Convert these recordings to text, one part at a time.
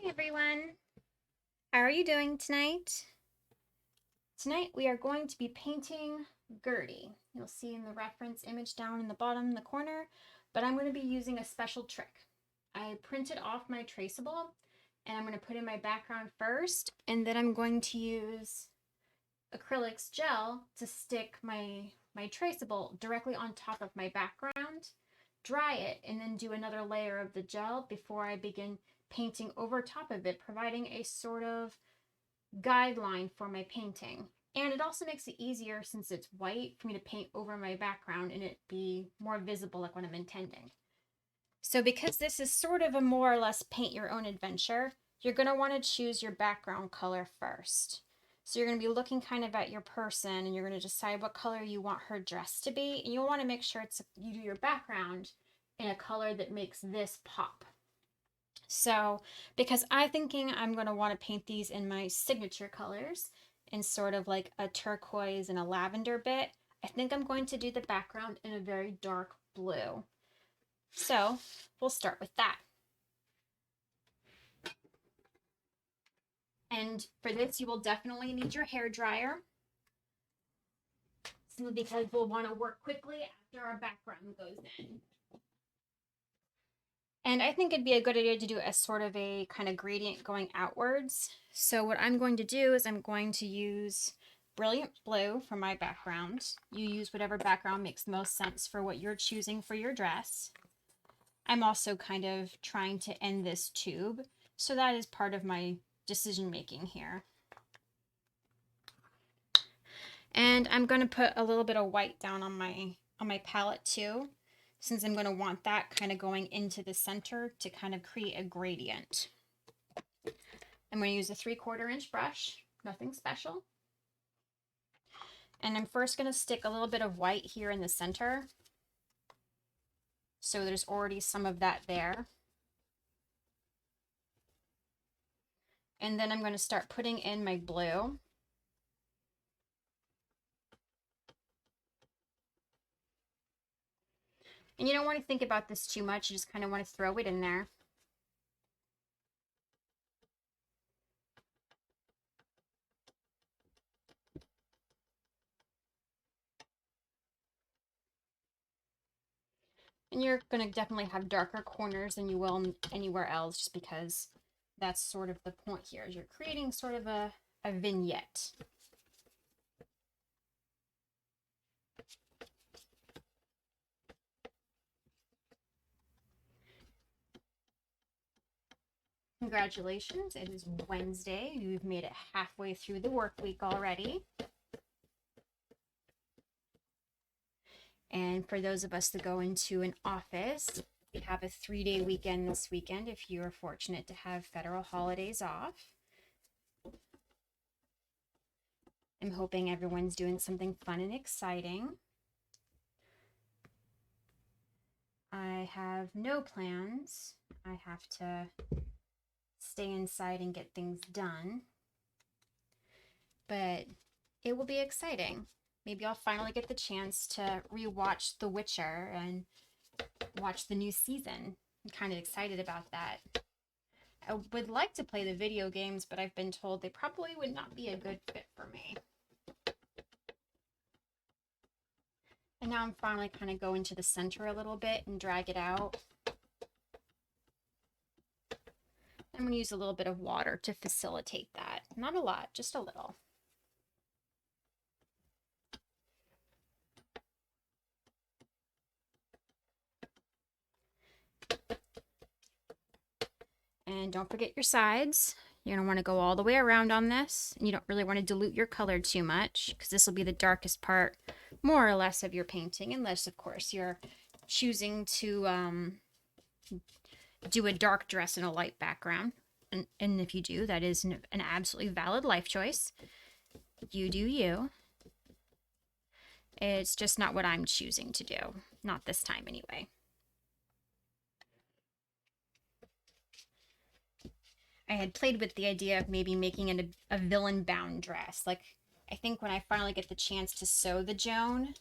Hi everyone. How are you doing tonight? Tonight we are going to be painting Gertie. You'll see in the reference image down in the bottom in the corner, but I'm going to be using a special trick. I printed off my traceable and I'm going to put in my background first, and then I'm going to use Acrylic's gel to stick my traceable directly on top of my background, dry it, and then do another layer of the gel before I begin painting over top of it, providing a sort of guideline for my painting. And it also makes it easier, since it's white, for me to paint over my background and it be more visible like what I'm intending. So because this is sort of a more or less paint your own adventure, you're going to want to choose your background color first. So you're going to be looking kind of at your person and you're going to decide what color you want her dress to be. And you'll want to make sure you do your background in a color that makes this pop. So because I'm thinking I'm going to want to paint these in my signature colors, in sort of like a turquoise and a lavender bit, I think I'm going to do the background in a very dark blue. So we'll start with that. And for this, you will definitely need your hair dryer, simply because we'll want to work quickly after our background goes in. And I think it'd be a good idea to do a sort of a kind of gradient going outwards. So what I'm going to do is I'm going to use Brilliant Blue for my background. You use whatever background makes the most sense for what you're choosing for your dress. I'm also kind of trying to end this tube, so that is part of my decision making here. And I'm going to put a little bit of white down on my palette too, since I'm going to want that kind of going into the center to kind of create a gradient. I'm going to use a 3/4 inch brush, nothing special. And I'm first going to stick a little bit of white here in the center, so there's already some of that there. And then I'm going to start putting in my blue. And you don't want to think about this too much, you just kind of want to throw it in there. And you're going to definitely have darker corners than you will anywhere else, just because that's sort of the point here, is you're creating sort of a vignette. Congratulations, it is Wednesday. You've made it halfway through the work week already. And for those of us that go into an office, we have a 3-day weekend this weekend if you are fortunate to have federal holidays off. I'm hoping everyone's doing something fun and exciting. I have no plans. I have to stay inside and get things done. But it will be exciting. Maybe I'll finally get the chance to rewatch The Witcher and watch the new season. I'm kind of excited about that. I would like to play the video games, but I've been told they probably would not be a good fit for me. And now I'm finally kind of going to the center a little bit and drag it out. I'm going to use a little bit of water to facilitate that. Not a lot, just a little. And don't forget your sides. You're going to want to go all the way around on this. And you don't really want to dilute your color too much, because this will be the darkest part, more or less, of your painting, unless, of course, you're choosing to do a dark dress in a light background. And if you do, that is an absolutely valid life choice. You do you. It's just not what I'm choosing to do. Not this time, anyway. I had played with the idea of maybe making it a villain-bound dress. Like, I think when I finally get the chance to sew the Joan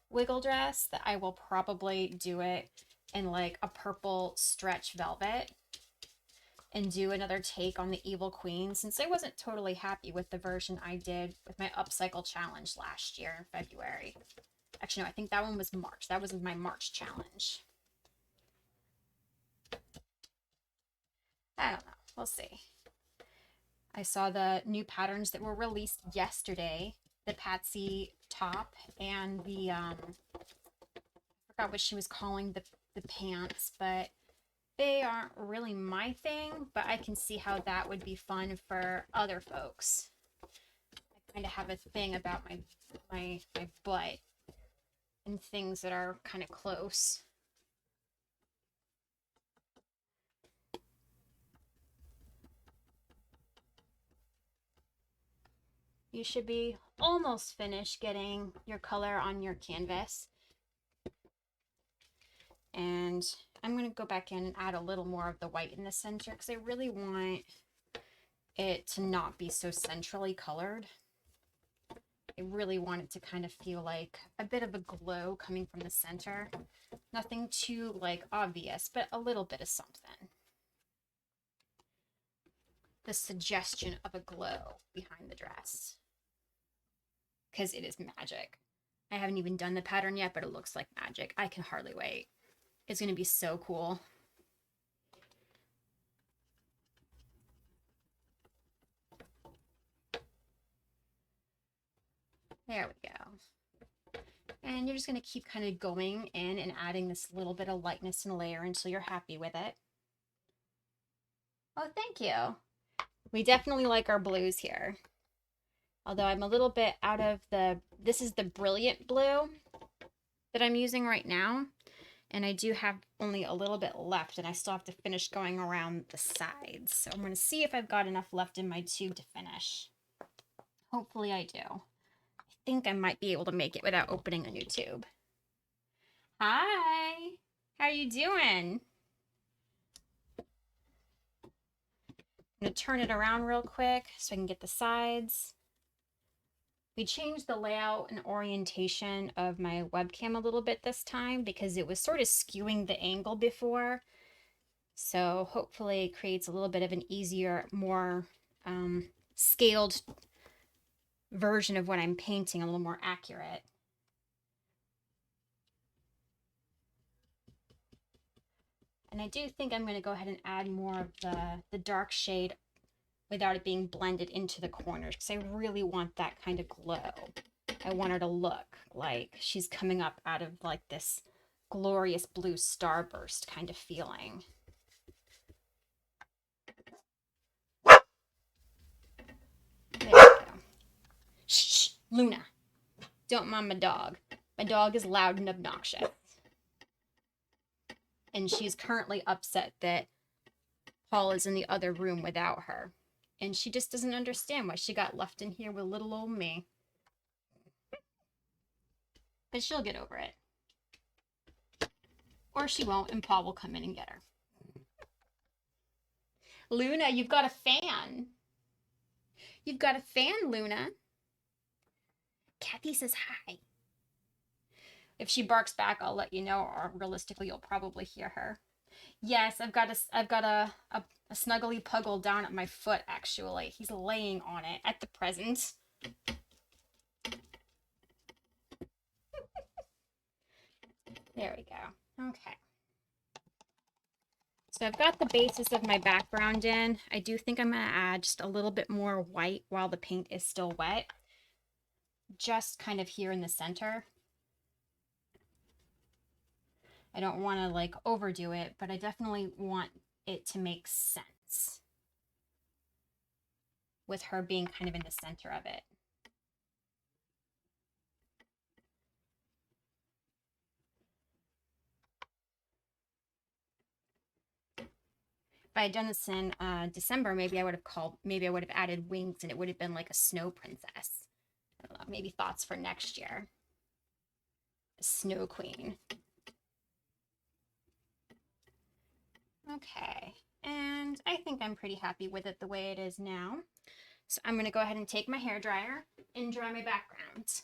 wiggle dress, that I will probably do it in like a purple stretch velvet. and do another take on the Evil Queen, since I wasn't totally happy with the version I did with my upcycle challenge last year in February. Actually, no, I think that one was March. That was my March challenge. I don't know. We'll see. I saw the new patterns that were released yesterday. The Patsy top and the, I forgot what she was calling the pants, but they aren't really my thing, but I can see how that would be fun for other folks. I kind of have a thing about my butt and things that are kind of close. You should be almost finished getting your color on your canvas. And I'm going to go back in and add a little more of the white in the center because I really want it to not be so centrally colored. I really want it to kind of feel like a bit of a glow coming from the center. Nothing too like obvious, but a little bit of something. The suggestion of a glow behind the dress. Because it is magic. I haven't even done the pattern yet, but it looks like magic. I can hardly wait. It's going to be so cool. There we go. And you're just going to keep kind of going in and adding this little bit of lightness and layer until you're happy with it. Oh, thank you. We definitely like our blues here. Although I'm a little bit out of this is the Brilliant blue that I'm using right now. And I do have only a little bit left, and I still have to finish going around the sides. So I'm going to see if I've got enough left in my tube to finish. Hopefully I do. I think I might be able to make it without opening a new tube. Hi! How are you doing? I'm going to turn it around real quick so I can get the sides. We changed the layout and orientation of my webcam a little bit this time because it was sort of skewing the angle before. So hopefully it creates a little bit of an easier, more scaled version of what I'm painting, a little more accurate. And I do think I'm going to go ahead and add more of the dark shade without it being blended into the corners because I really want that kind of glow. I want her to look like she's coming up out of like this glorious blue starburst kind of feeling. There we go. Shh, Luna. Don't mind my dog. My dog is loud and obnoxious. And she's currently upset that Paul is in the other room without her. And she just doesn't understand why she got left in here with little old me. But she'll get over it. Or she won't, and Paul will come in and get her. Luna, you've got a fan. You've got a fan, Luna. Kathy says hi. If she barks back, I'll let you know, or realistically, you'll probably hear her. Yes, I've got a snuggly puggle down at my foot, actually. He's laying on it at the present. There we go. Okay. So I've got the basis of my background in. I do think I'm going to add just a little bit more white while the paint is still wet. Just kind of here in the center. I don't want to like overdo it, but I definitely want it to make sense with her being kind of in the center of it. If I had done this in December, maybe I would have added wings and it would have been like a snow princess. I don't know, maybe thoughts for next year. A snow queen. Okay, and I think I'm pretty happy with it the way it is now. So I'm going to go ahead and take my hairdryer and dry my background.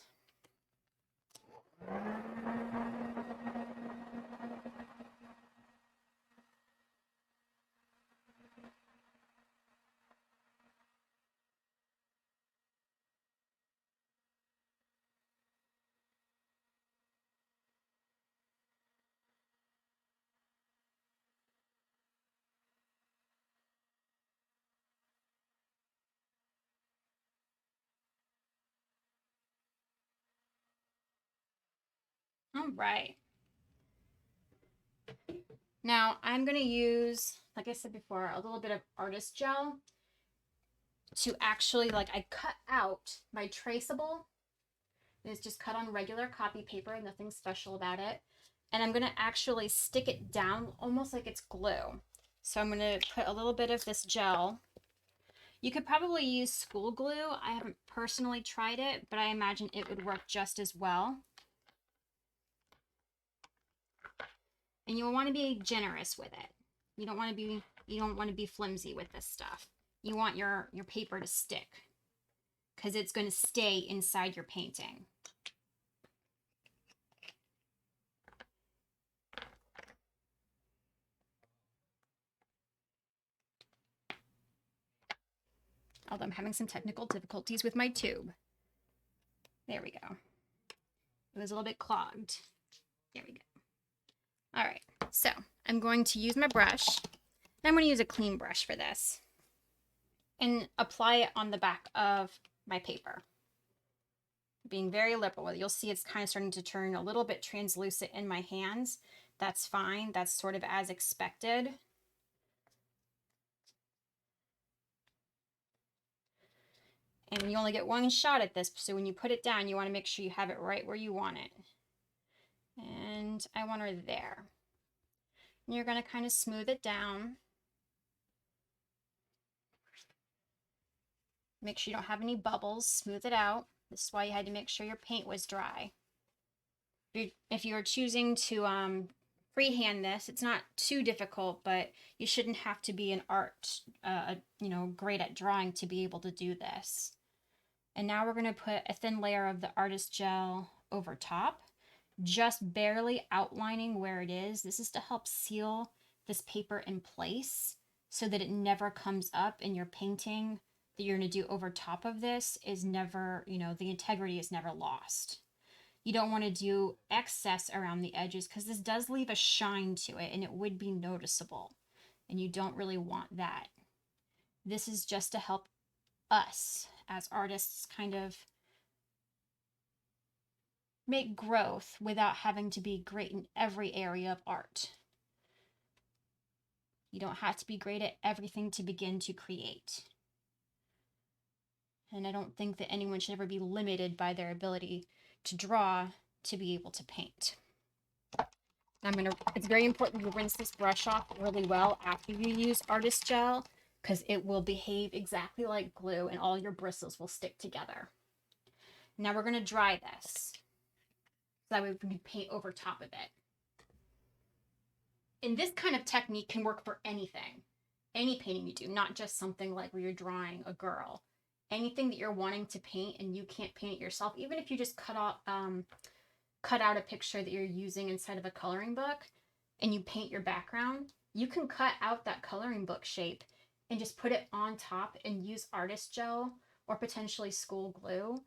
All right. Now I'm going to use, like I said before, a little bit of artist gel to actually, like, I cut out my traceable. It's just cut on regular copy paper, nothing special about it. And I'm going to actually stick it down almost like it's glue. So I'm going to put a little bit of this gel. You could probably use school glue. I haven't personally tried it, but I imagine it would work just as well. And you'll want to be generous with it. You don't want to be flimsy with this stuff. You want your paper to stick because it's going to stay inside your painting. Although I'm having some technical difficulties with my tube. There we go. It was a little bit clogged. There we go. All right, so I'm going to use my brush. And I'm going to use a clean brush for this and apply it on the back of my paper. Being very liberal with it. You'll see it's kind of starting to turn a little bit translucent in my hands. That's fine. That's sort of as expected. And you only get one shot at this, so when you put it down, you want to make sure you have it right where you want it. And I want her there. And you're going to kind of smooth it down. Make sure you don't have any bubbles. Smooth it out. This is why you had to make sure your paint was dry. If you are choosing to freehand this, it's not too difficult, but you shouldn't have to be an art, great at drawing to be able to do this. And now we're going to put a thin layer of the artist gel over top, just barely outlining where it is. This is to help seal this paper in place so that it never comes up in your painting that you're going to do over top of this is never, the integrity is never lost. You don't want to do excess around the edges because this does leave a shine to it and it would be noticeable. And you don't really want that. This is just to help us as artists kind of make growth without having to be great in every area of art. You don't have to be great at everything to begin to create. And I don't think that anyone should ever be limited by their ability to draw to be able to paint. It's very important to rinse this brush off really well after you use artist gel because it will behave exactly like glue and all your bristles will stick together. Now we're going to dry this so that way we can paint over top of it. And this kind of technique can work for anything, any painting you do, not just something like where you're drawing a girl. Anything that you're wanting to paint and you can't paint it yourself, even if you just cut out a picture that you're using inside of a coloring book and you paint your background, you can cut out that coloring book shape and just put it on top and use artist gel or potentially school glue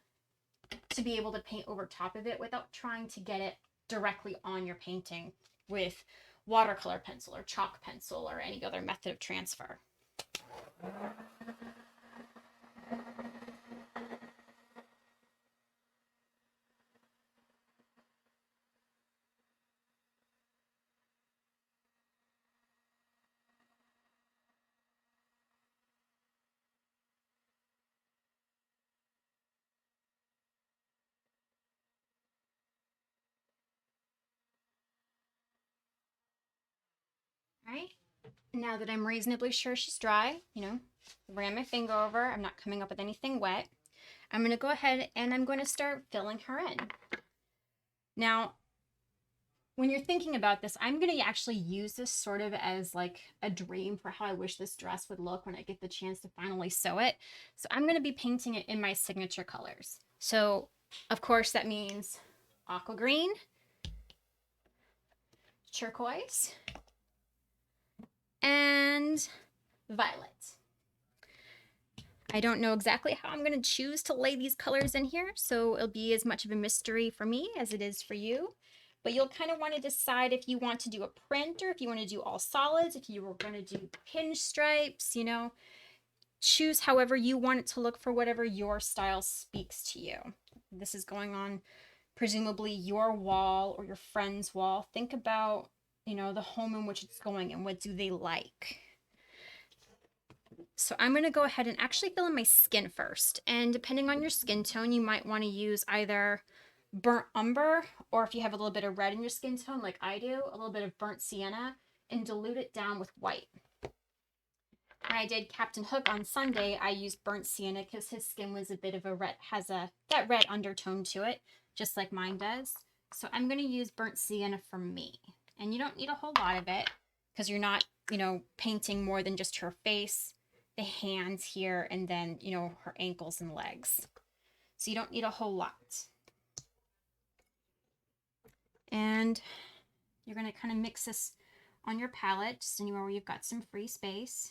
to be able to paint over top of it without trying to get it directly on your painting with watercolor pencil or chalk pencil or any other method of transfer. All right, now that I'm reasonably sure she's dry, ran my finger over, I'm not coming up with anything wet. I'm going to go ahead and I'm going to start filling her in. Now, when you're thinking about this, I'm going to actually use this sort of as like a dream for how I wish this dress would look when I get the chance to finally sew it. So I'm going to be painting it in my signature colors. So, of course, that means aqua green, turquoise, and violet. I don't know exactly how I'm going to choose to lay these colors in here, so it'll be as much of a mystery for me as it is for you. But you'll kind of want to decide if you want to do a print or if you want to do all solids, if you were going to do pinstripes, choose however you want it to look for whatever your style speaks to you. This is going on presumably your wall or your friend's wall. Think about, the home in which it's going and what do they like. So I'm going to go ahead and actually fill in my skin first. And depending on your skin tone, you might want to use either burnt umber, or if you have a little bit of red in your skin tone like I do, a little bit of burnt sienna, and dilute it down with white. When I did Captain Hook on Sunday, I used burnt sienna because his skin was a bit of a red, has that red undertone to it, just like mine does. So I'm going to use burnt sienna for me. And you don't need a whole lot of it because you're not, painting more than just her face, the hands here, and then, her ankles and legs. So you don't need a whole lot. And you're going to kind of mix this on your palette, just anywhere where you've got some free space.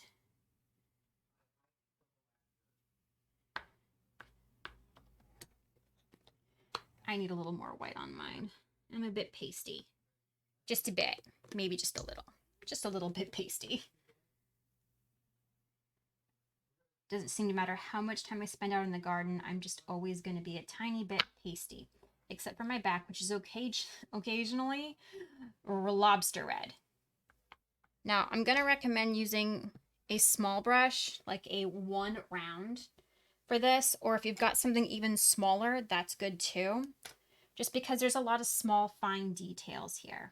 I need a little more white on mine. I'm a bit pasty. Just a bit. Maybe just a little. Just a little bit pasty. Doesn't seem to matter how much time I spend out in the garden. I'm just always going to be a tiny bit pasty. Except for my back, which is occasionally Lobster Red. Now, I'm going to recommend using a small brush, like a 1 round for this. Or if you've got something even smaller, that's good too. Just because there's a lot of small, fine details here.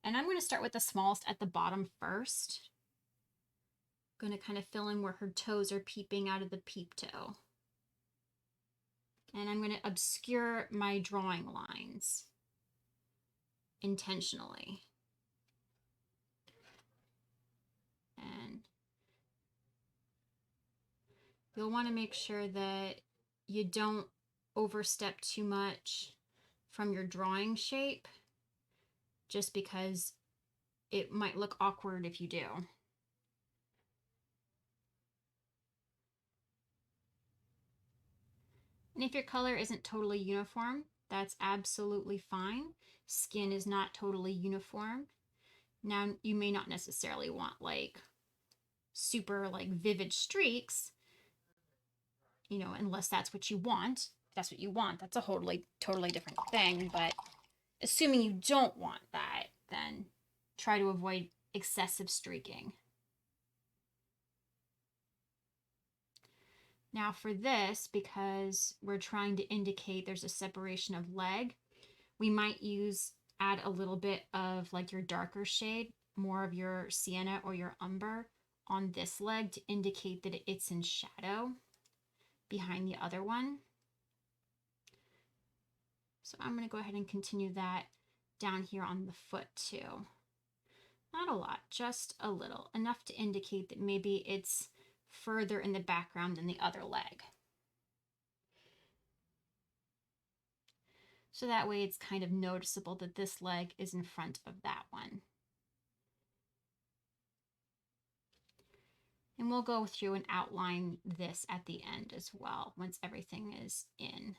And I'm going to start with the smallest at the bottom first. I'm going to kind of fill in where her toes are peeping out of the peep toe. And I'm going to obscure my drawing lines intentionally. And you'll want to make sure that you don't overstep too much from your drawing shape, just because it might look awkward if you do. And if your color isn't totally uniform, that's absolutely fine. Skin is not totally uniform. Now, you may not necessarily want like super like vivid streaks, unless that's what you want. If that's what you want, that's a totally different thing. But assuming you don't want that, then try to avoid excessive streaking. Now for this, because we're trying to indicate there's a separation of leg, we might add a little bit of like your darker shade, more of your sienna or your umber on this leg to indicate that it's in shadow behind the other one. So I'm going to go ahead and continue that down here on the foot too. Not a lot, just a little, enough to indicate that maybe it's further in the background than the other leg. So that way it's kind of noticeable that this leg is in front of that one. And we'll go through and outline this at the end as well, once everything is in.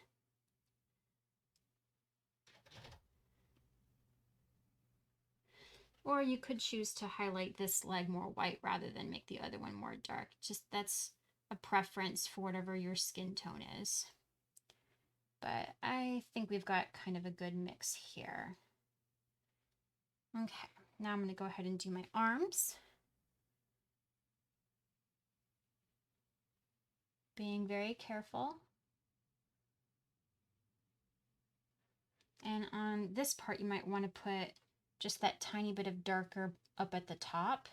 Or you could choose to highlight this leg more white rather than make the other one more dark. Just that's a preference for whatever your skin tone is. But I think we've got kind of a good mix here. Okay, now I'm going to go ahead and do my arms. Being very careful. And on this part, you might want to put just that tiny bit of darker up at the top,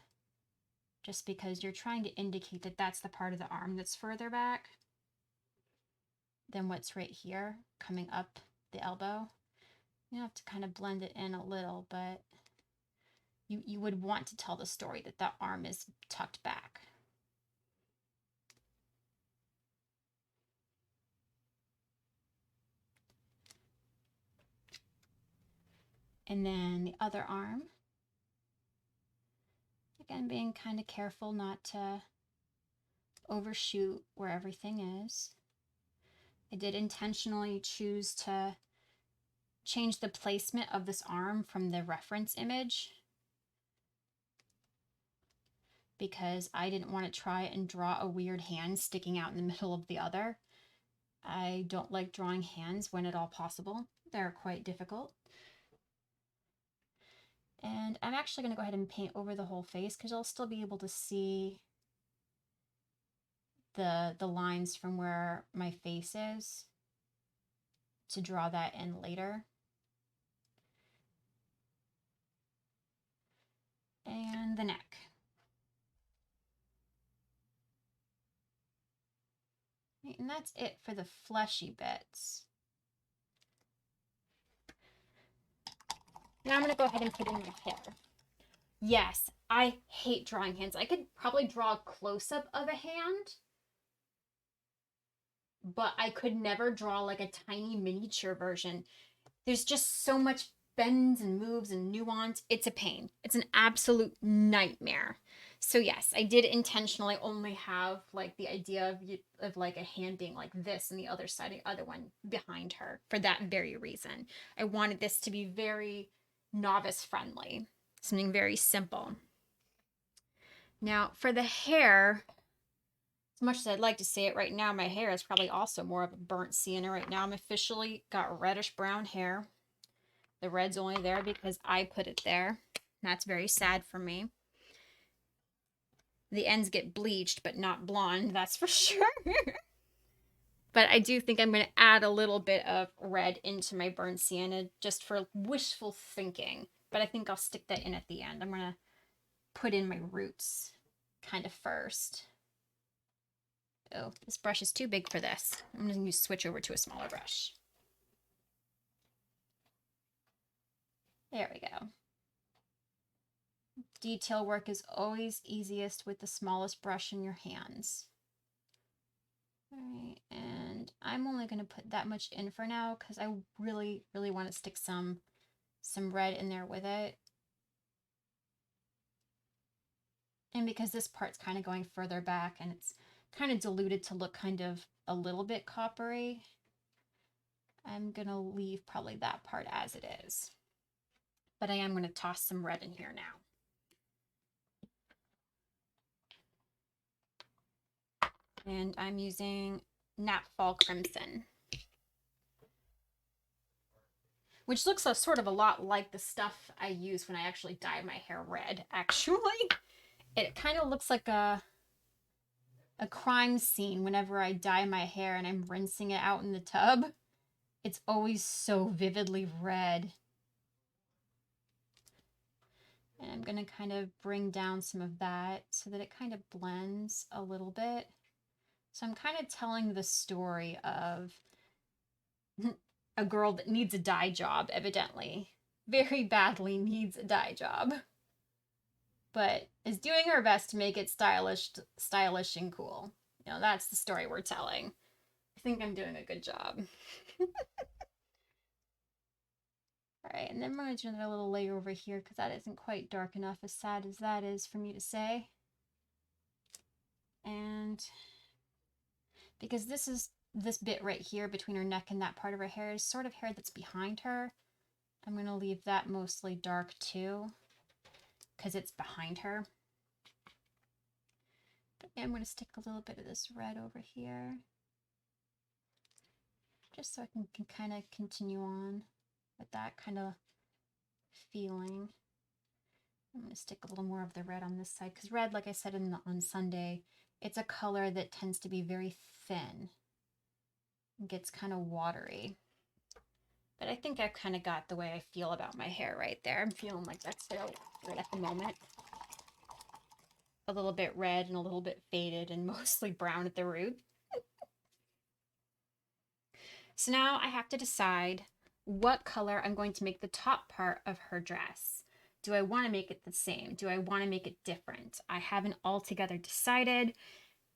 just because you're trying to indicate that that's the part of the arm that's further back than what's right here coming up the elbow. You have to kind of blend it in a little, but you would want to tell the story that that arm is tucked back. And then the other arm. Again, being kind of careful not to overshoot where everything is. I did intentionally choose to change the placement of this arm from the reference image because I didn't want to try and draw a weird hand sticking out in the middle of the other. I don't like drawing hands when at all possible. they're quite difficult. And I'm actually going to go ahead and paint over the whole face because I'll still be able to see the lines from where my face is to draw that in later. And the neck. And that's it for the fleshy bits. Now I'm going to go ahead and put in my hair. Yes, I hate drawing hands. I could probably draw a close-up of a hand, but I could never draw like a tiny miniature version. There's just so much bends and moves and nuance. It's a pain. It's an absolute nightmare. So yes, I did intentionally only have like the idea of like a hand being like this and the other side, the other one behind her for that very reason. I wanted this to be very novice friendly, something very simple. Now for the hair, as much as I'd like to say it right now, my hair is probably also more of a burnt sienna right now. I'm officially got reddish brown hair. The red's only there because I put it there. That's very sad for me. The ends get bleached, but not blonde, that's for sure. But I do think I'm going to add a little bit of red into my burnt sienna just for wishful thinking. But I think I'll stick that in at the end. I'm going to put in my roots kind of first. Oh, this brush is too big for this. I'm going to switch over to a smaller brush. There we go. Detail work is always easiest with the smallest brush in your hands. All right, and I'm only going to put that much in for now because I really, really want to stick some red in there with it. And because this part's kind of going further back and it's kind of diluted to look kind of a little bit coppery, I'm going to leave probably that part as it is. But I am going to toss some red in here now. And I'm using Napfall Crimson, which looks sort of a lot like the stuff I use when I actually dye my hair red, actually. It kind of looks like a crime scene whenever I dye my hair and I'm rinsing it out in the tub. It's always so vividly red. And I'm going to kind of bring down some of that so that it kind of blends a little bit. So I'm kind of telling the story of a girl that needs a dye job, evidently. Very badly needs a dye job. But is doing her best to make it stylish and cool. You know, that's the story we're telling. I think I'm doing a good job. Alright, and then we're going to do another little layer over here because that isn't quite dark enough, as sad as that is for me to say. And because this bit right here between her neck and that part of her hair is sort of hair that's behind her, I'm going to leave that mostly dark too because it's behind her. But yeah, I'm going to stick a little bit of this red over here just so I can kind of continue on with that kind of feeling. I'm going to stick a little more of the red on this side because red, like I said on Sunday, it's a color that tends to be very thin. It gets kind of watery. But I think I've kind of got the way I feel about my hair right there. I'm feeling like that's right at the moment. A little bit red and a little bit faded and mostly brown at the root. So now I have to decide what color I'm going to make the top part of her dress. Do I want to make it the same? Do I want to make it different? I haven't altogether decided.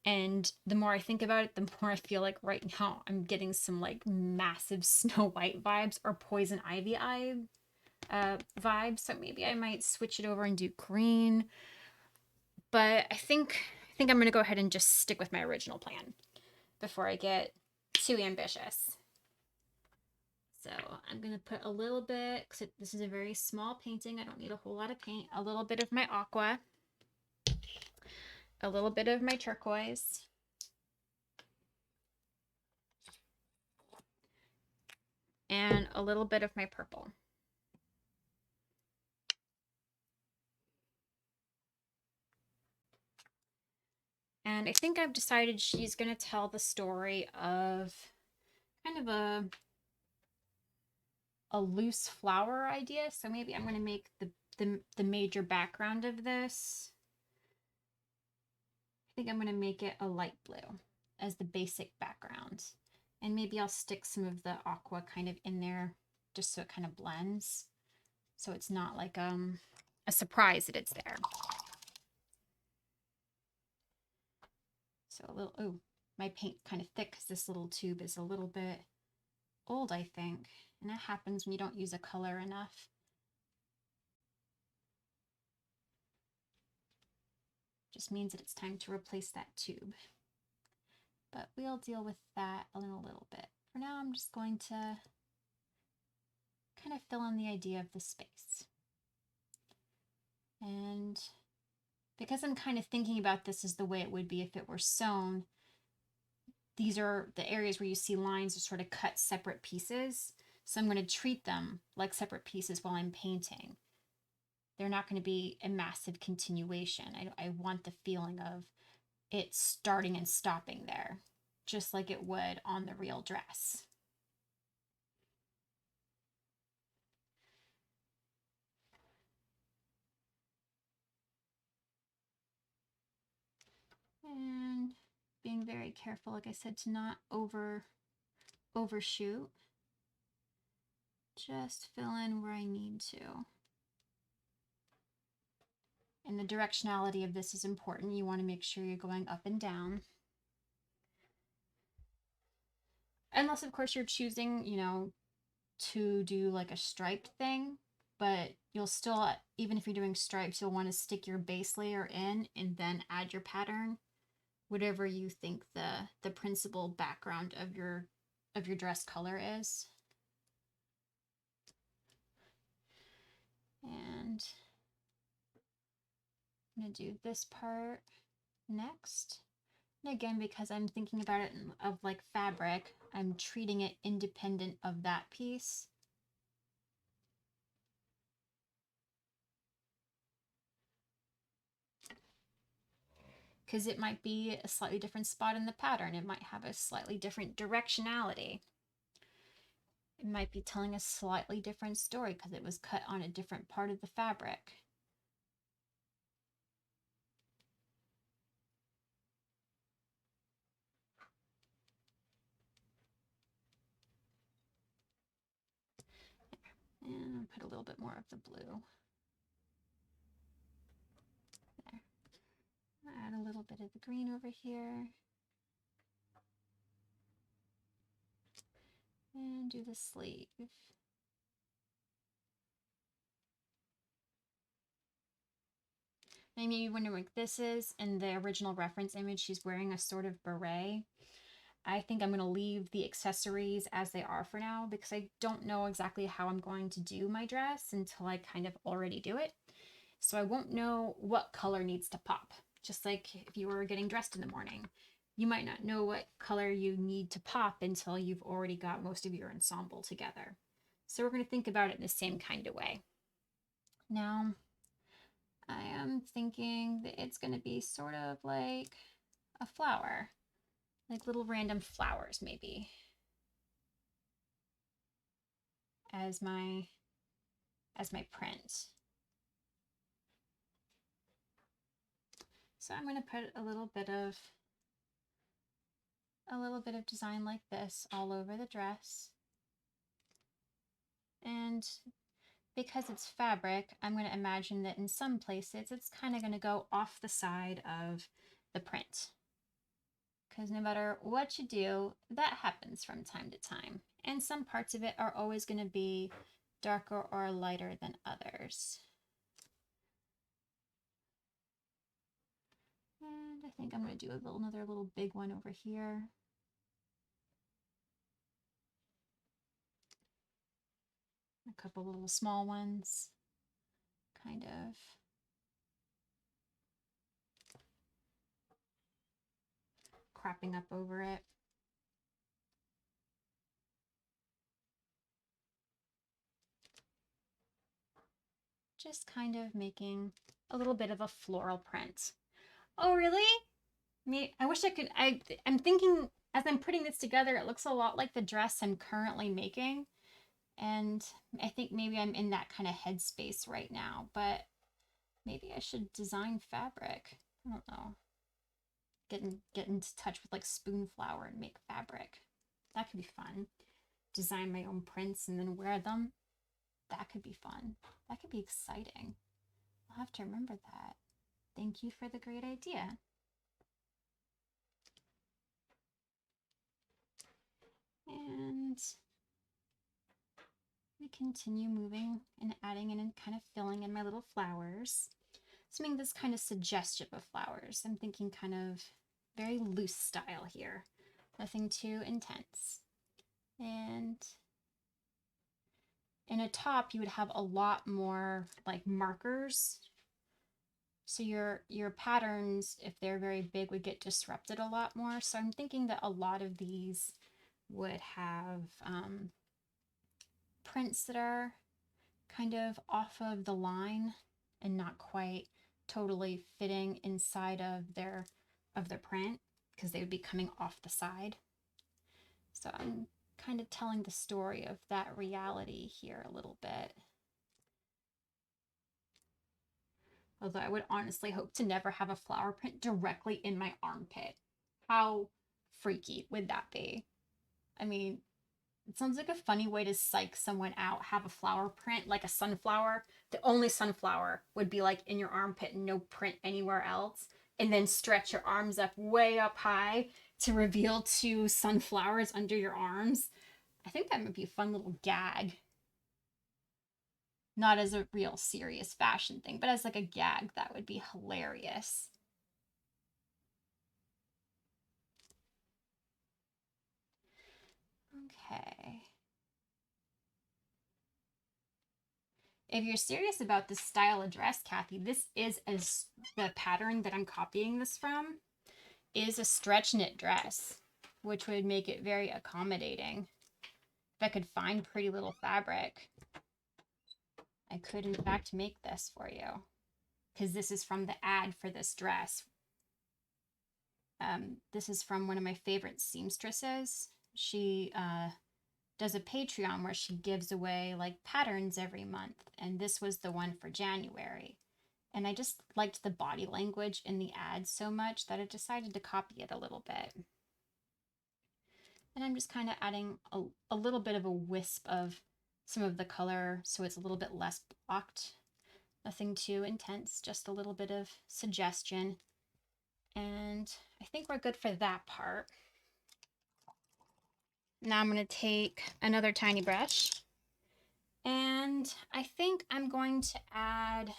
And the more I think about it, the more I feel like right now I'm getting some like massive Snow White vibes or Poison Ivy vibes. So maybe I might switch it over and do green. But I think I'm going to go ahead and just stick with my original plan before I get too ambitious. So I'm going to put a little bit, because this is a very small painting. I don't need a whole lot of paint. A little bit of my aqua. A little bit of my turquoise. and a little bit of my purple. And I think I've decided she's going to tell the story of kind of a loose flower idea. So maybe I'm going to make the major background of this. I think I'm going to make it a light blue as the basic background. And maybe I'll stick some of the aqua kind of in there just so it kind of blends. So it's not like a surprise that it's there. So a little, oh, my paint's kind of thick because this little tube is a little bit old, I think. And that happens when you don't use a color enough. Just means that it's time to replace that tube. But we'll deal with that in a little bit. For now, I'm just going to kind of fill in the idea of the space. And because I'm kind of thinking about this as the way it would be if it were sewn, these are the areas where you see lines are sort of cut separate pieces. So I'm going to treat them like separate pieces while I'm painting. They're not going to be a massive continuation. I want the feeling of it starting and stopping there, just like it would on the real dress. And being very careful, like I said, to not overshoot. Just fill in where I need to. And the directionality of this is important. You want to make sure you're going up and down. Unless, of course, you're choosing, you know, to do like a striped thing, but you'll still, even if you're doing stripes, you'll want to stick your base layer in and then add your pattern, whatever you think the principal background of your dress color is. And I'm going to do this part next. And again, because I'm thinking about it of like fabric, I'm treating it independent of that piece. Because it might be a slightly different spot in the pattern. It might have a slightly different directionality. It might be telling a slightly different story because it was cut on a different part of the fabric. And I'll put a little bit more of the blue. There. Add a little bit of the green over here. And do the sleeve. Maybe you wonder what this is. In the original reference image, she's wearing a sort of beret. I think I'm going to leave the accessories as they are for now because I don't know exactly how I'm going to do my dress until I kind of already do it. So I won't know what color needs to pop. Just like if you were getting dressed in the morning, you might not know what color you need to pop until you've already got most of your ensemble together. So we're going to think about it in the same kind of way. Now, I am thinking that it's going to be sort of like a flower, like little random flowers maybe, as my print. So I'm going to put a little bit of design like this all over the dress. And because it's fabric, I'm going to imagine that in some places it's kind of going to go off the side of the print. Because no matter what you do, that happens from time to time. And some parts of it are always going to be darker or lighter than others. And I think I'm going to do another little big one over here. A couple little small ones, kind of. Cropping up over it. just kind of making a little bit of a floral print. Oh, really? I wish I could. I'm thinking as I'm putting this together, it looks a lot like the dress I'm currently making. And I think maybe I'm in that kind of headspace right now, but maybe I should design fabric. I don't know. Get into touch with like spoon flour and make fabric. That could be fun. Design my own prints and then wear them. That could be fun. That could be exciting. I'll have to remember that. Thank you for the great idea. And I continue moving and adding in and kind of filling in my little flowers. Something that's kind of suggestive of flowers. I'm thinking kind of very loose style here. Nothing too intense. And in a top, you would have a lot more like markers. So your patterns, if they're very big, would get disrupted a lot more. So I'm thinking that a lot of these would have prints that are kind of off of the line and not quite totally fitting inside of their print because they would be coming off the side. So I'm kind of telling the story of that reality here a little bit. Although I would honestly hope to never have a flower print directly in my armpit. How freaky would that be? I mean, it sounds like a funny way to psych someone out. Have a flower print, like a sunflower. The only sunflower would be like in your armpit and no print anywhere else. And then stretch your arms up way up high to reveal two sunflowers under your arms. I think that might be a fun little gag. Not as a real serious fashion thing, but as like a gag, that would be hilarious. Okay. If you're serious about this style of dress, Kathy, this is the pattern that I'm copying this from is a stretch knit dress, which would make it very accommodating. If I could find pretty little fabric, I could in fact make this for you, because this is from the ad for this dress. This is from one of my favorite seamstresses. She does a Patreon where she gives away like patterns every month, and this was the one for January. And I just liked the body language in the ad so much that I decided to copy it a little bit. And I'm just kind of adding a little bit of a wisp of some of the color so it's a little bit less blocked. Nothing too intense, just a little bit of suggestion. And I think we're good for that part. Now I'm going to take another tiny brush, and I think I'm going to add,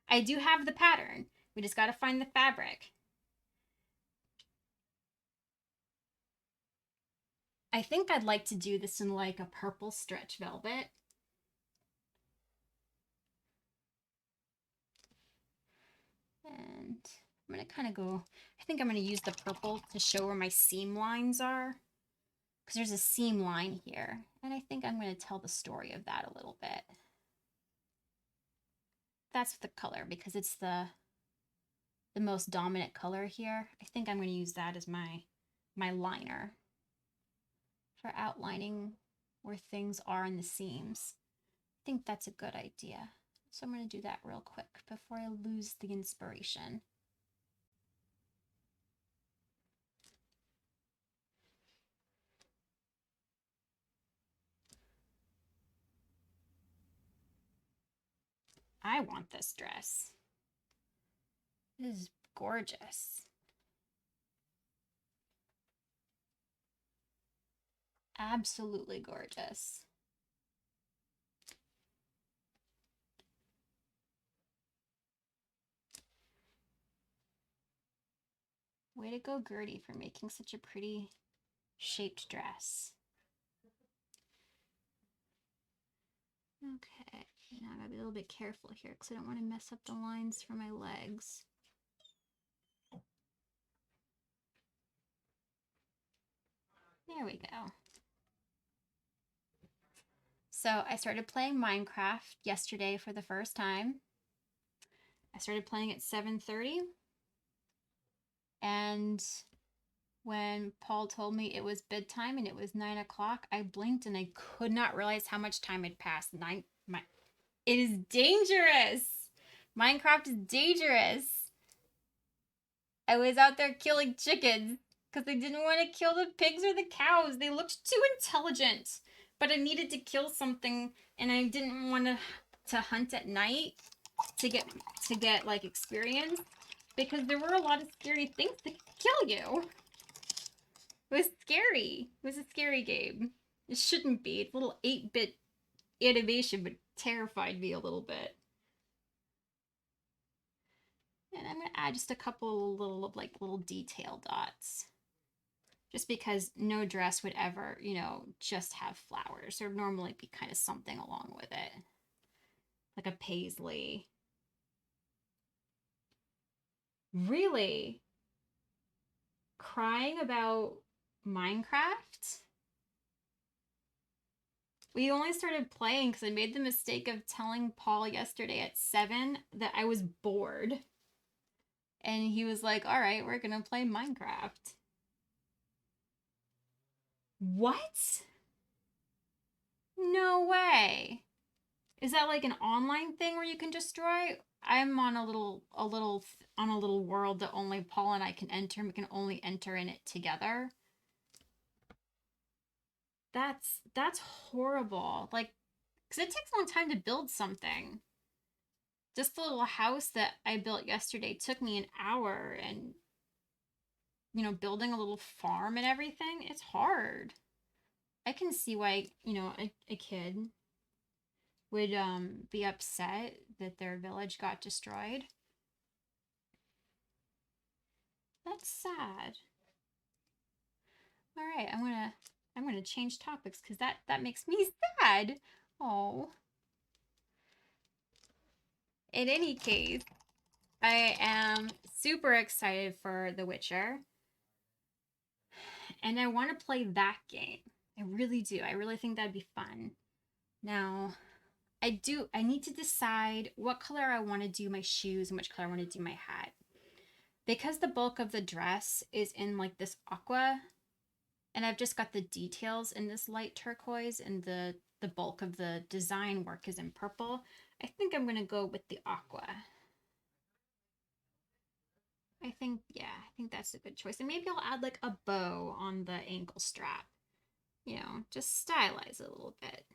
I do have the pattern. We just got to find the fabric. I think I'd like to do this in like a purple stretch velvet. And I'm going to kind of go, I think I'm going to use the purple to show where my seam lines are, because there's a seam line here. And I think I'm going to tell the story of that a little bit. That's the color, because it's the most dominant color here. I think I'm going to use that as my liner for outlining where things are in the seams. I think that's a good idea. So I'm going to do that real quick before I lose the inspiration. I want this dress. This is gorgeous. Absolutely gorgeous. Way to go, Gertie, for making such a pretty shaped dress. Okay, now I gotta be a little bit careful here because I don't want to mess up the lines for my legs. There we go. So I started playing Minecraft yesterday for the first time. I started playing at 7:30, and when Paul told me it was bedtime and it was 9 o'clock, I blinked and I could not realize how much time had passed. It is dangerous. Minecraft is dangerous. I was out there killing chickens because I didn't want to kill the pigs or the cows. They looked too intelligent. But I needed to kill something, and I didn't want to hunt at night to get like experience, because there were a lot of scary things that could kill you. It was scary. It was a scary game. It shouldn't be. It's a little 8-bit animation, but terrified me a little bit. And I'm gonna add just a couple little detail dots. Just because no dress would ever, just have flowers. There would normally be kind of something along with it. Like a paisley. Really? Crying about Minecraft? We only started playing because I made the mistake of telling Paul yesterday at 7 that I was bored. And he was like, all right, we're going to play Minecraft. What? No way. Is that like an online thing where you can destroy? I'm on a little world that only Paul and I can enter. We can only enter in it together. That's horrible. Like, because it takes a long time to build something. Just the little house that I built yesterday took me an hour, and building a little farm and everything, it's hard. I can see why, a kid would be upset that their village got destroyed. That's sad. All right, I'm gonna change topics because that makes me sad. Oh. In any case, I am super excited for The Witcher, and I want to play that game. I really do. I really think that'd be fun. Now, I need to decide what color I want to do my shoes and which color I want to do my hat. Because the bulk of the dress is in like this aqua, and I've just got the details in this light turquoise, and the bulk of the design work is in purple, I think I'm going to go with the aqua. I think that's a good choice. And maybe I'll add like a bow on the ankle strap. Just stylize it a little bit.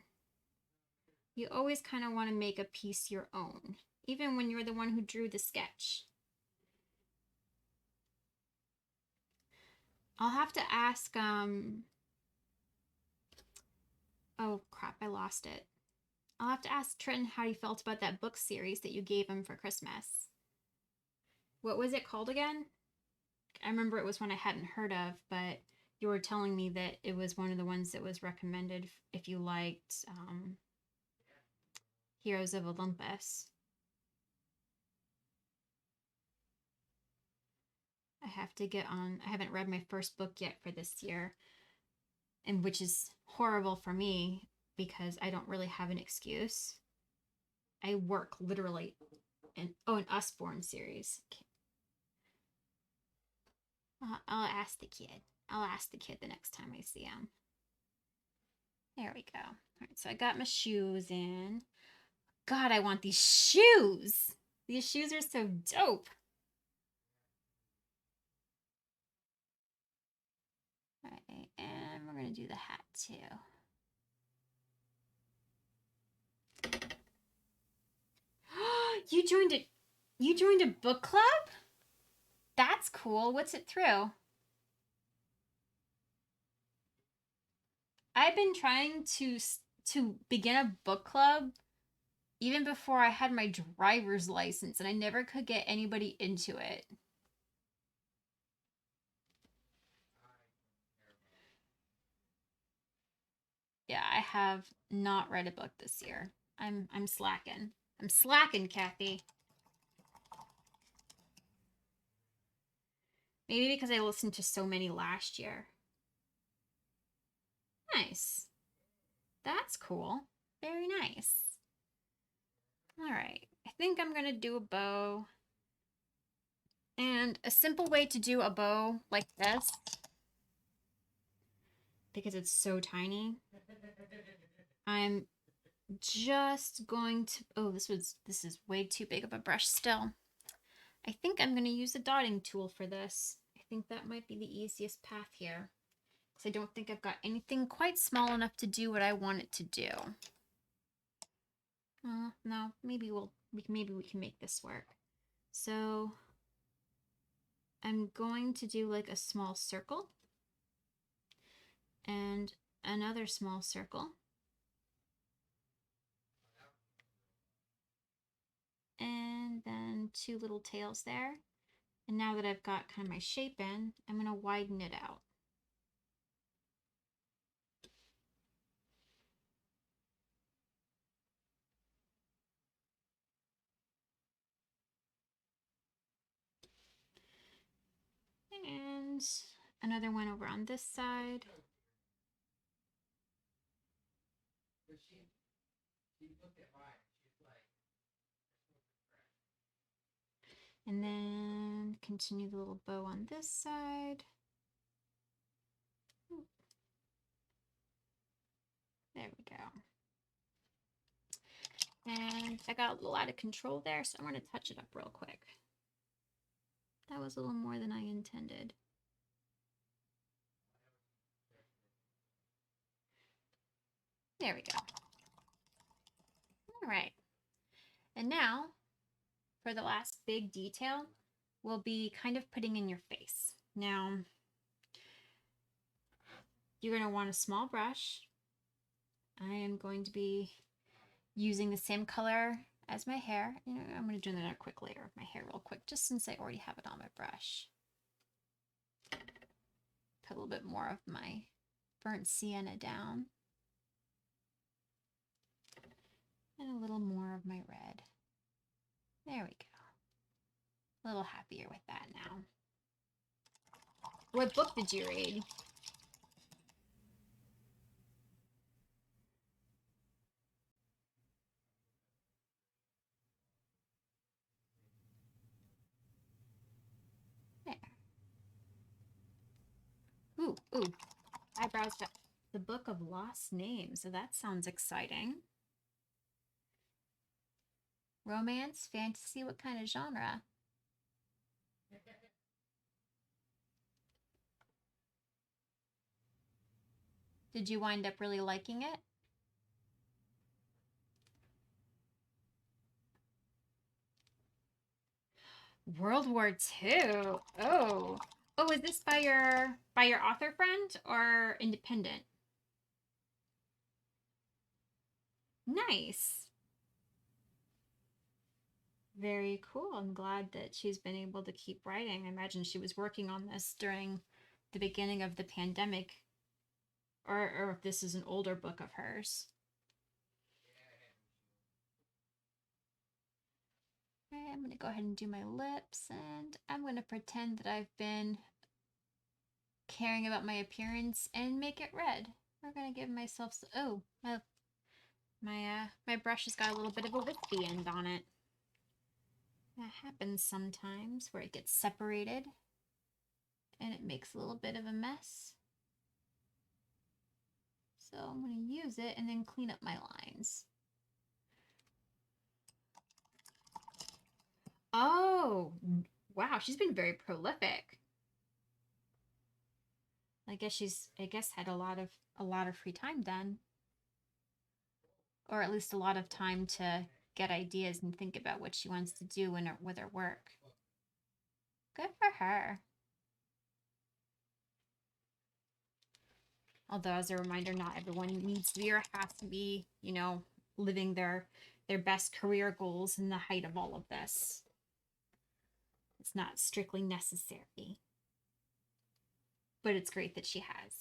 You always kind of want to make a piece your own, even when you're the one who drew the sketch. I'll have to ask, oh crap, I lost it. I'll have to ask Trenton how he felt about that book series that you gave him for Christmas. What was it called again? I remember it was one I hadn't heard of, but you were telling me that it was one of the ones that was recommended if you liked Heroes of Olympus. I have to get on. I haven't read my first book yet for this year, and which is horrible for me because I don't really have an excuse. I work literally an Usborne series. I'll ask the kid. I'll ask the kid the next time I see him. There we go. All right, so I got my shoes in. God, I want these shoes. These shoes are so dope. All right, and we're gonna do the hat too. You joined a book club? That's cool. What's it through? I've been trying to begin a book club even before I had my driver's license, and I never could get anybody into it. Yeah, I have not read a book this year. I'm slacking. I'm slacking, Kathy. Maybe because I listened to so many last year. Nice. That's cool. Very nice. All right, I think I'm gonna do a bow. And a simple way to do a bow like this, because it's so tiny, I'm just going to, oh, this is way too big of a brush still. I think I'm going to use a dotting tool for this. I think that might be the easiest path here, because I don't think I've got anything quite small enough to do what I want it to do. No, maybe we can make this work. So I'm going to do like a small circle and another small circle. And then two little tails there. And now that I've got kind of my shape in, I'm going to widen it out. And another one over on this side. And then continue the little bow on this side. There we go. And I got a little out of control there, so I'm going to touch it up real quick. That was a little more than I intended. There we go. All right. And now, for the last big detail, we'll be kind of putting in your face. Now, you're going to want a small brush. I am going to be using the same color as my hair. You know, I'm going to do that a quick layer of my hair real quick, just since I already have it on my brush. Put a little bit more of my burnt sienna down. And a little more of my red. There we go. A little happier with that now. What book did you read? There. Ooh. Eyebrows. The Book of Lost Names. So that sounds exciting. Romance, fantasy, what kind of genre? Did you wind up really liking it? World War II. Oh. Oh, is this by your author friend or independent? Nice. Very cool. I'm glad that she's been able to keep writing. I imagine she was working on this during the beginning of the pandemic, or if this is an older book of hers. Okay, I'm going to go ahead and do my lips, and I'm going to pretend that I've been caring about my appearance and make it red. We're going to give myself some, oh, my brush has got a little bit of a wispy end on it. That happens sometimes where it gets separated and it makes a little bit of a mess. So I'm going to use it and then clean up my lines. Oh, wow, she's been very prolific. I guess had a lot of free time then. Or at least a lot of time to get ideas and think about what she wants to do with her work. Good for her. Although, as a reminder, not everyone needs to be or has to be, you know, living their best career goals in the height of all of this. It's not strictly necessary. But it's great that she has.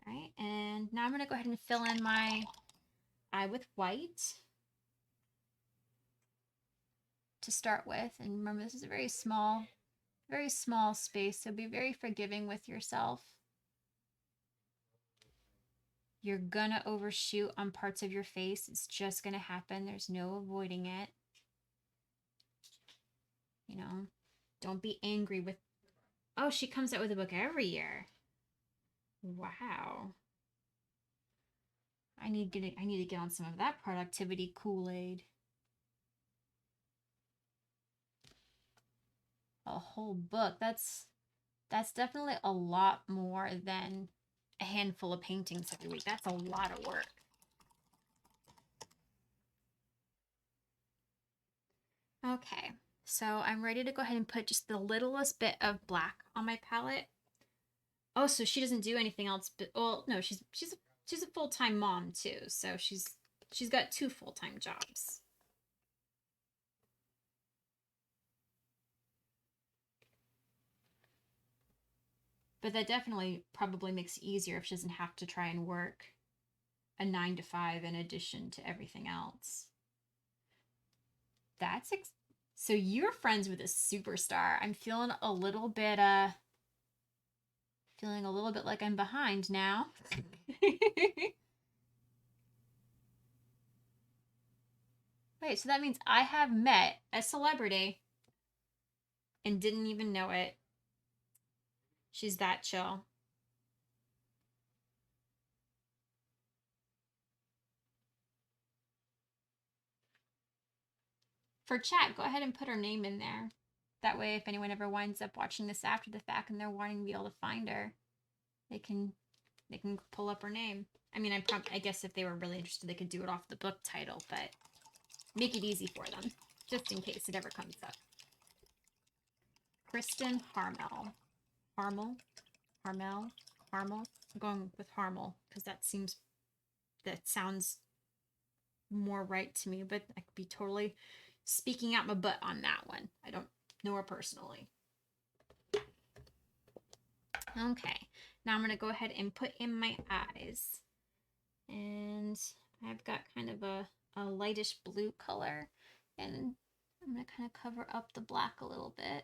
All right, and now I'm going to go ahead and fill in my eye with white to start with. And remember, this is a very small space, so be very forgiving with yourself. You're gonna overshoot on parts of your face. It's just gonna happen. There's no avoiding it. You know, don't be angry with, oh, she comes out with a book every year. Wow. I need to get on some of that productivity Kool-Aid. A whole book. That's definitely a lot more than a handful of paintings every week. That's a lot of work. Okay, so I'm ready to go ahead and put just the littlest bit of black on my palette. Oh, so she doesn't do anything else, but, well, no, she's a full-time mom too, so she's got 2 full-time jobs. But that definitely probably makes it easier if she doesn't have to try and work a 9 to 5 in addition to everything else. So you're friends with a superstar. I'm feeling a little bit like I'm behind now. Wait, so that means I have met a celebrity and didn't even know it. She's that chill. For chat, go ahead and put her name in there. That way, if anyone ever winds up watching this after the fact and they're wanting to be able to find her, they can pull up her name. I mean, I guess if they were really interested, they could do it off the book title, but make it easy for them, just in case it ever comes up. Kristen Harmel. Harmel? I'm going with Harmel because that sounds more right to me, but I could be totally speaking out my butt on that one. I don't know her personally. Okay, now I'm going to go ahead and put in my eyes. And I've got kind of a lightish blue color, and I'm going to kind of cover up the black a little bit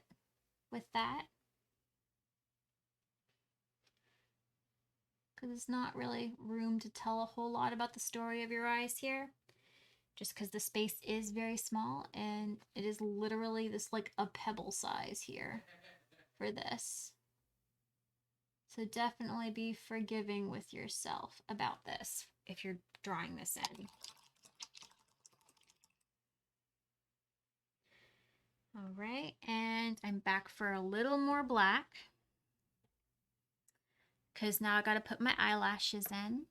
with that, because it's not really room to tell a whole lot about the story of your eyes here, just because the space is very small, and it is literally this like a pebble size here for this. So definitely be forgiving with yourself about this if you're drawing this in. All right, and I'm back for a little more black, because now I got to put my eyelashes in.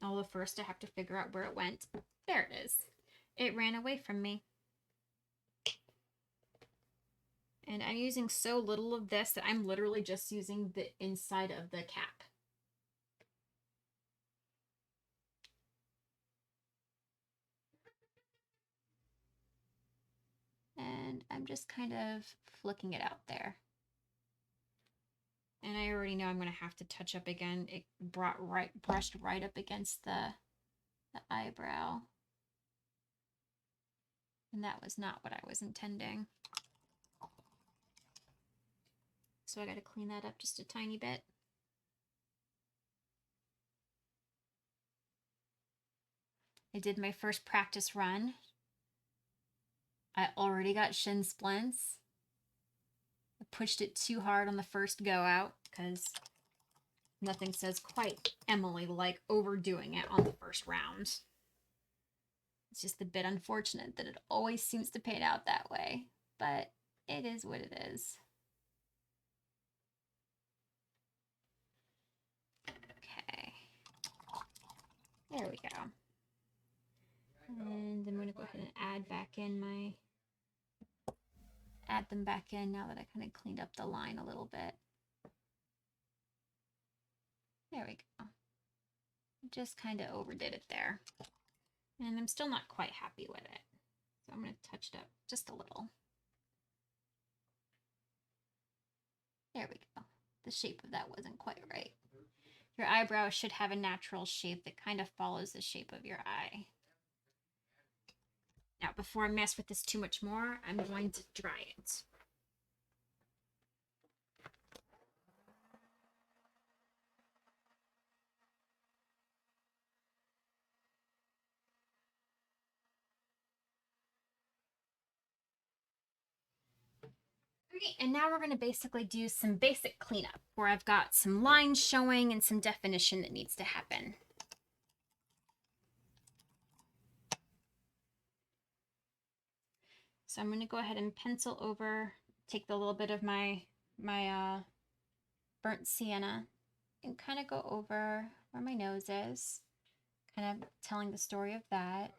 Although first I have to figure out where it went. There it is. It ran away from me. And I'm using so little of this that I'm literally just using the inside of the cap. And I'm just kind of flicking it out there. And I already know I'm going to have to touch up again. It brushed right up against the eyebrow. And that was not what I was intending. So I got to clean that up just a tiny bit. I did my first practice run. I already got shin splints. I pushed it too hard on the first go out because nothing says quite Emily like overdoing it on the first round. It's just a bit unfortunate that it always seems to pan out that way, but it is what it is. Okay. There we go. And I'm going to go ahead and add them back in now that I kind of cleaned up the line a little bit. There we go. Just kind of overdid it there. And I'm still not quite happy with it. So I'm going to touch it up just a little. There we go. The shape of that wasn't quite right. Your eyebrow should have a natural shape that kind of follows the shape of your eye. Now, before I mess with this too much more, I'm going to dry it. Great, and now we're going to basically do some basic cleanup where I've got some lines showing and some definition that needs to happen. So I'm going to go ahead and pencil over, take the little bit of my burnt sienna and kind of go over where my nose is, kind of telling the story of that.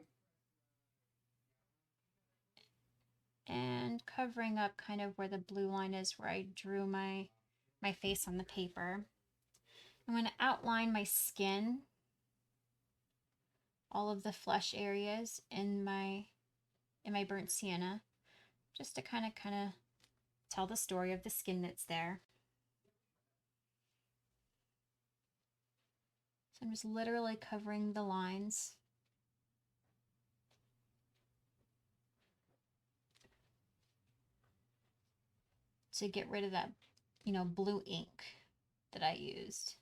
And covering up kind of where the blue line is where I drew my face on the paper. I'm going to outline my skin, all of the flesh areas in my burnt sienna, just to kind of tell the story of the skin that's there. So I'm just literally covering the lines. To get rid of that, blue ink that I used.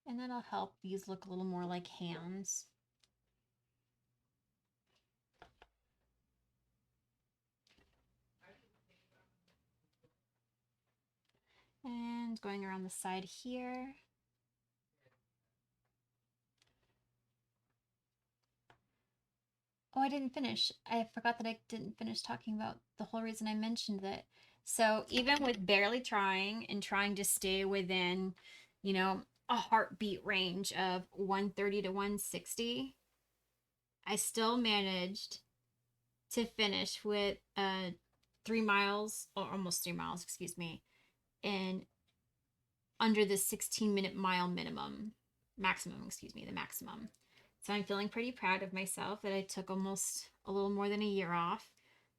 And that'll help these look a little more like hands. And going around the side here. Oh, I didn't finish. I forgot that I didn't finish talking about the whole reason I mentioned that. So even with barely trying and trying to stay within, a heartbeat range of 130 to 160, I still managed to finish with 3 miles, or almost 3 miles, excuse me, in under the 16-minute mile maximum, the maximum. So I'm feeling pretty proud of myself that I took almost a little more than a year off,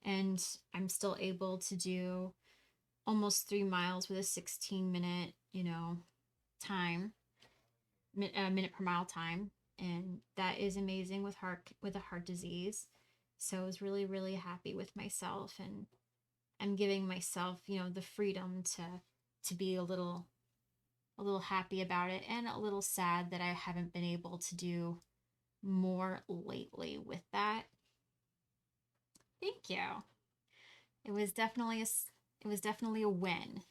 and I'm still able to do almost 3 miles with a 16-minute, time, minute per mile time, and that is amazing with a heart disease. So I was really, really happy with myself, and I'm giving myself, the freedom to be a little happy about it, and a little sad that I haven't been able to do more lately with that. Thank you. It was definitely a win.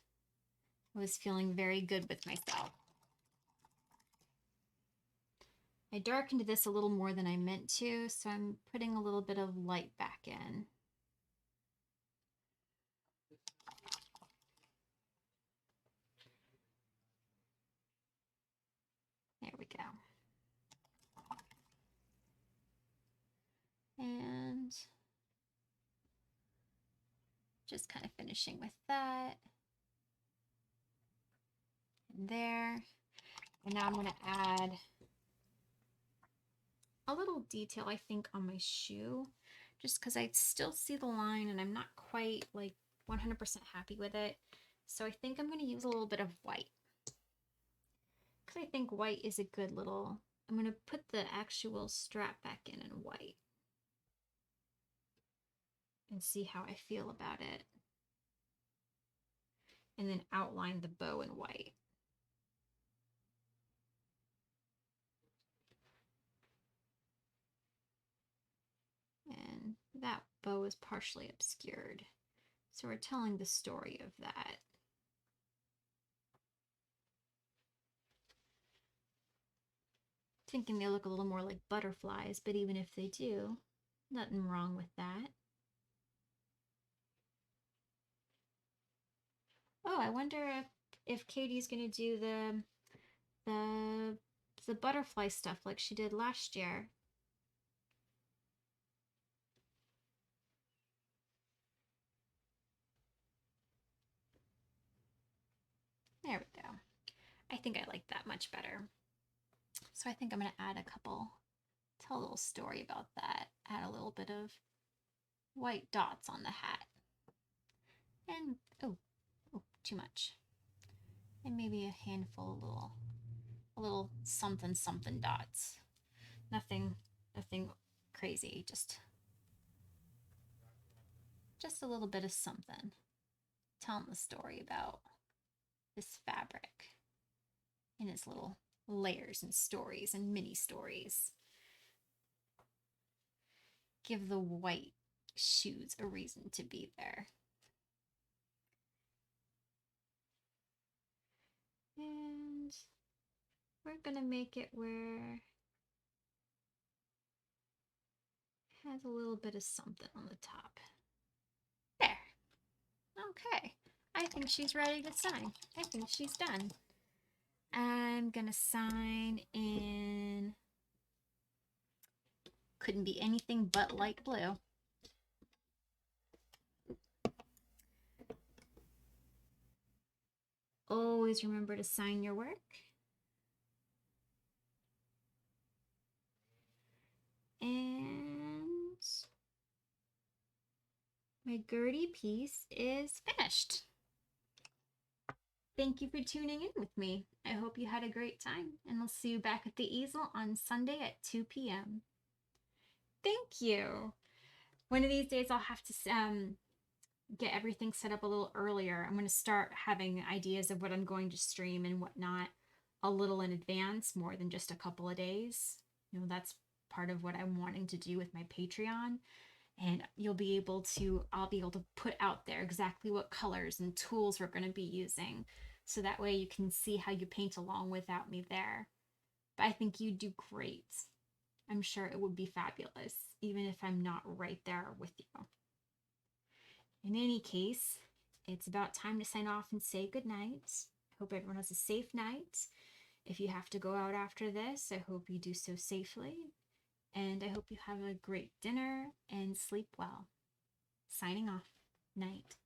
I was feeling very good with myself. I darkened this a little more than I meant to, so I'm putting a little bit of light back in. There we go. And just kind of finishing with that. And there. And now I'm going to add a little detail, I think, on my shoe, just because I still see the line and I'm not quite like 100% happy with it. So I think I'm going to use a little bit of white, because I think white is a good little, I'm going to put the actual strap back in white and see how I feel about it. And then outline the bow in white. And that bow is partially obscured, so we're telling the story of that. Thinking they look a little more like butterflies, but even if they do, nothing wrong with that. Oh, I wonder if Katie's gonna do the butterfly stuff like she did last year. There we go. I think I like that much better. So I think I'm gonna add a couple, tell a little story about that. Add a little bit of white dots on the hat. And oh, too much. And maybe a handful of a little something dots. Nothing crazy, just a little bit of something. Telling the story about this fabric and its little layers and stories and mini stories. give the white shoes a reason to be there. And we're gonna make it where it has a little bit of something on the top. There. Okay. I think she's ready to sign. I think she's done. I'm gonna sign in, couldn't be anything but light blue. Always remember to sign your work. And my Gertie piece is finished. Thank you for tuning in with me. I hope you had a great time, and I'll see you back at the easel on Sunday at 2 p.m. Thank you. One of these days I'll have to get everything set up a little earlier. I'm going to start having ideas of what I'm going to stream and whatnot a little in advance, more than just a couple of days. You know, that's part of what I'm wanting to do with my Patreon. And I'll be able to put out there exactly what colors and tools we're going to be using. So that way you can see how you paint along without me there. But I think you do great. I'm sure it would be fabulous, even if I'm not right there with you. In any case, it's about time to sign off and say goodnight. I hope everyone has a safe night. If you have to go out after this, I hope you do so safely. And I hope you have a great dinner and sleep well. Signing off. Night.